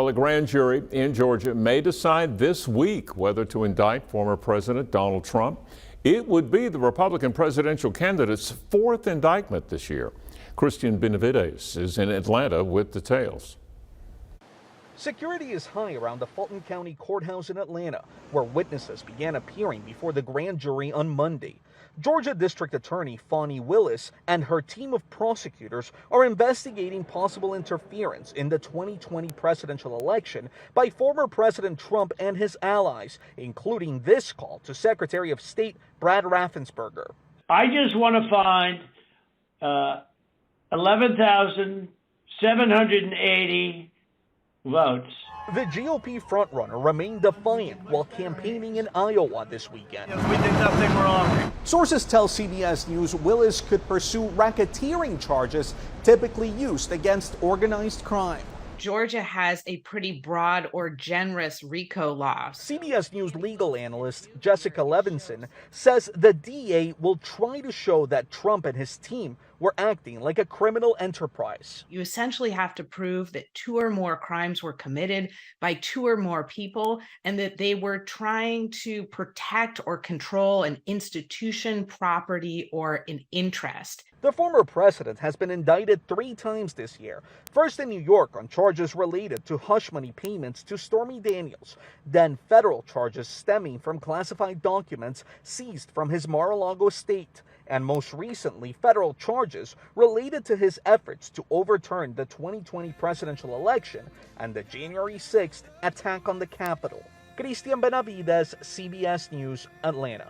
Well, a grand jury in Georgia may decide this week whether to indict former President Donald Trump. It would be the Republican presidential candidate's fourth indictment this year. Christian Benavides is in Atlanta with details. Security is high around the Fulton County Courthouse in Atlanta, where witnesses began appearing before the grand jury on Monday. Georgia District Attorney Fani Willis and her team of prosecutors are investigating possible interference in the 2020 presidential election by former President Trump and his allies, including this call to Secretary of State Brad Raffensperger. I just want to find 11,780 votes. The GOP frontrunner remained defiant while campaigning in Iowa this weekend. We did nothing wrong. Sources tell CBS News Willis could pursue racketeering charges typically used against organized crime. Georgia has a pretty broad or generous RICO law. CBS News legal analyst Jessica Levinson says the DA will try to show that Trump and his team were acting like a criminal enterprise. You essentially have to prove that two or more crimes were committed by two or more people and that they were trying to protect or control an institution, property, or an interest. The former president has been indicted 3 times this year. First in New York on charges related to hush money payments to Stormy Daniels, then federal charges stemming from classified documents seized from his Mar-a-Lago estate, and most recently federal charges related to his efforts to overturn the 2020 presidential election and the January 6th attack on the Capitol. Christian Benavides, CBS News, Atlanta.